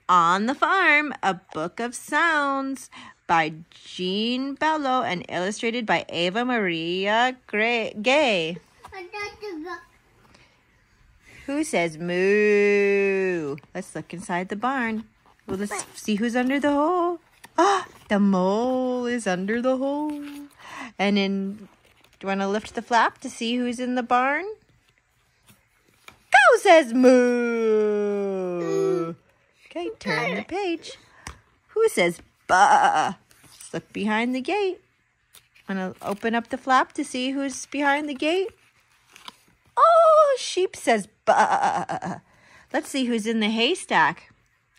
On the Farm, a book of sounds by Jean Bello and illustrated by Ava Maria Gay. Who says moo? Let's look inside the barn. Well, let's see who's under the hole. Ah, the mole is under the hole. And then, do you want to lift the flap to see who's in the barn? Cow says moo. Okay, turn the page. Who says bah? Let's look behind the gate. Want to open up the flap to see who's behind the gate? Oh, sheep says bah. Let's see who's in the haystack.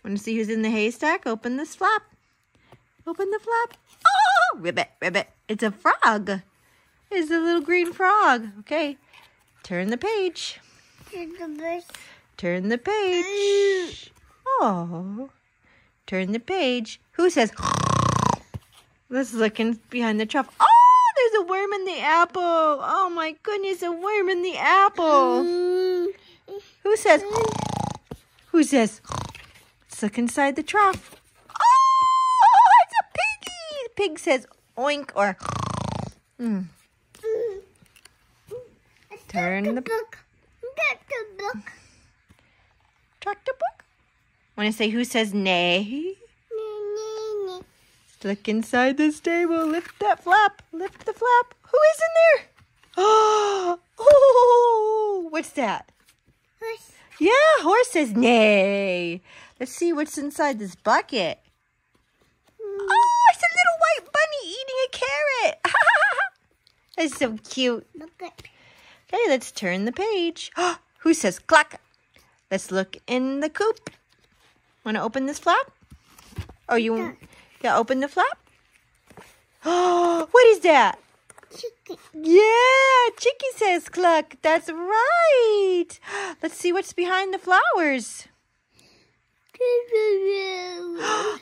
Want to see who's in the haystack? Open this flap. Open the flap. Oh, ribbit, ribbit. It's a frog. It's a little green frog. Okay, turn the page. Turn the page. Oh, turn the page. Who says? Let's look in behind the trough. Oh, there's a worm in the apple. Oh my goodness, a worm in the apple. Who says? Who says? Let's look inside the trough. Oh, it's a piggy. The pig says oink or. Turn the book. Tractor book. Want to say who says nay? Let's look inside the stable. Lift that flap. Lift the flap. Who is in there? Oh, what's that? Horse. Yeah, horse says nay. Let's see what's inside this bucket. Oh, it's a little white bunny eating a carrot. That's so cute. Okay, let's turn the page. Who says cluck? Let's look in the coop. Want to open this flap? Oh, you open the flap? Oh, what is that? Chicken. Yeah, Chicky says cluck. That's right. Let's see what's behind the flowers. Oh,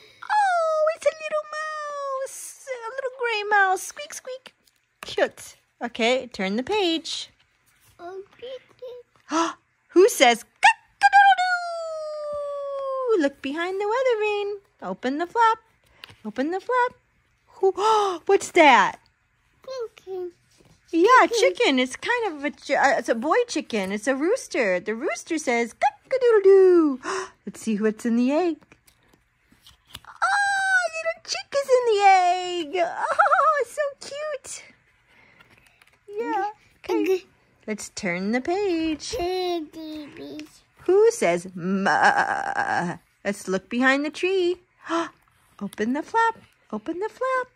it's a little mouse. A little gray mouse. Squeak, squeak. Cute. Okay, turn the page. Who says cock-a-doodle-doo? Look behind the weather vane. Open the flap. Open the flap. What's that? Chicken. Yeah, chicken. It's kind of it's a boy chicken. It's a rooster. The rooster says cock-a-doodle-doo. Let's see what's in the egg. Oh, little chick is in the egg. Oh, so cute. Yeah. Okay. Let's turn the page. Who says ma? Let's look behind the tree. Open the flap. Open the flap.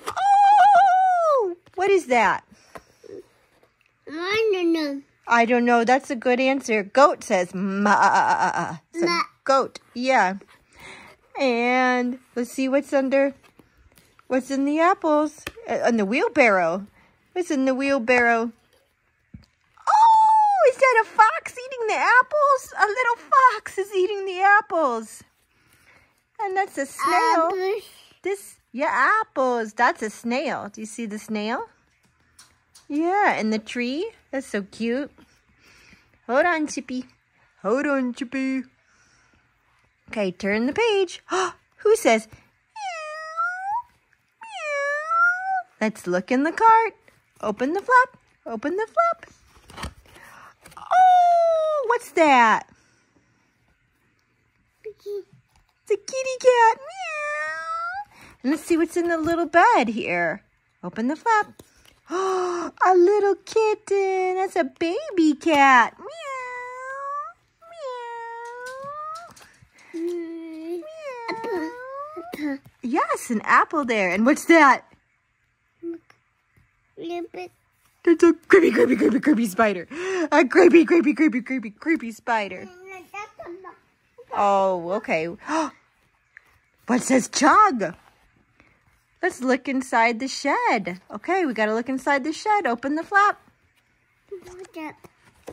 Oh! What is that? I don't know. I don't know. That's a good answer. Goat says ma. So Ma. Goat. Yeah. And let's see what's under. What's in the apples? On the wheelbarrow. What's in the wheelbarrow? Oh, is that a fox eating the apples? A little fox is eating the apples. And that's a snail. Apples. That's a snail. Do you see the snail? Yeah, in the tree. That's so cute. Hold on, Chippy. Hold on, Chippy. Okay, turn the page. Who says, meow, meow? Let's look in the cart. Open the flap. Open the flap. Oh, what's that? It's a kitty cat. Meow. And let's see what's in the little bed here. Open the flap. Oh, a little kitten. That's a baby cat. Meow. Meow. Meow. Yes, an apple there. And what's that? That's a creepy spider. A creepy spider. Oh, okay. What says chug? Let's look inside the shed. Okay, we gotta look inside the shed. Open the flap.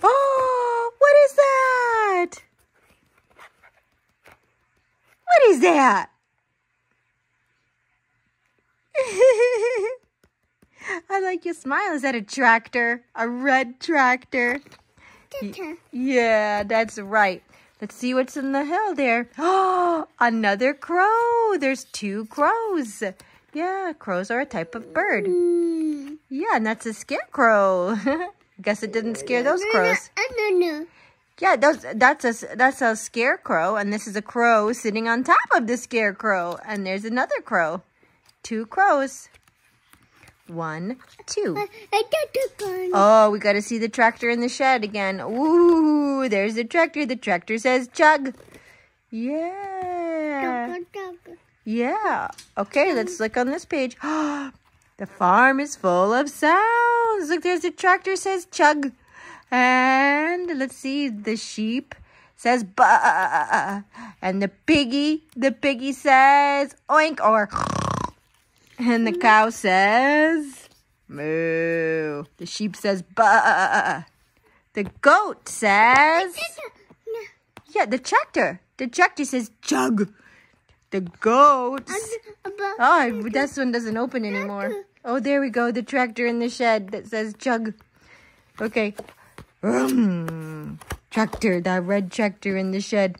Oh, what is that? What is that? I like your smile. Is that a tractor? A red tractor? Yeah, that's right. Let's see what's in the hill there. Oh, another crow. There's 2 crows. Yeah, crows are a type of bird. Yeah, and that's a scarecrow. Guess it didn't scare those crows. No. Yeah, that's a scarecrow, and this is a crow sitting on top of the scarecrow. And there's another crow. 2 crows. 1, 2. Oh, we got to see the tractor in the shed again. Ooh, there's the tractor. The tractor says chug. Yeah. Yeah. Okay, let's look on this page. The farm is full of sounds. Look, there's the tractor says chug. And let's see, the sheep says ba. And the piggy says oink or. And the cow says moo. The sheep says ba. The goat says. Yeah, the tractor says chug. The goat. Oh, this one doesn't open anymore. Oh, there we go. The tractor in the shed that says chug. Okay. Tractor, that red tractor in the shed.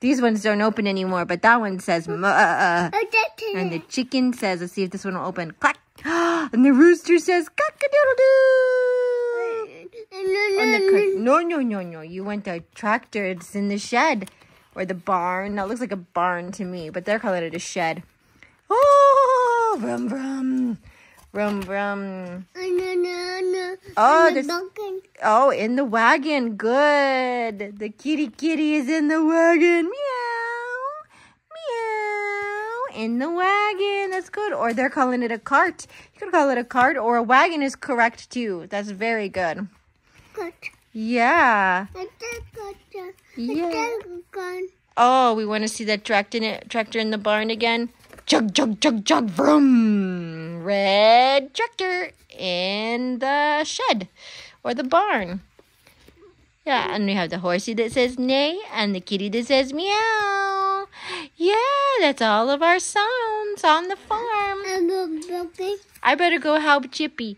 These ones don't open anymore, but that one says ma. And the chicken says, let's see if this one will open. Clack. And the rooster says cock-a-doodle-doo. No. You went to tractor. It's in the shed. Or the barn. That looks like a barn to me, but they're calling it a shed. Oh, brum, brum. Brum, brum. Oh, in the wagon. Good. The kitty is in the wagon. Meow. Meow. In the wagon. That's good. Or they're calling it a cart. You could call it a cart, or a wagon is correct too. That's very good. Yeah. Yeah. Oh, we want to see that tractor in the barn again. Chug, chug, chug, chug, vroom. Red tractor in the shed or the barn. Yeah, and we have the horsey that says neigh and the kitty that says meow. Yeah, that's all of our sounds on the farm. I better go help Chippy.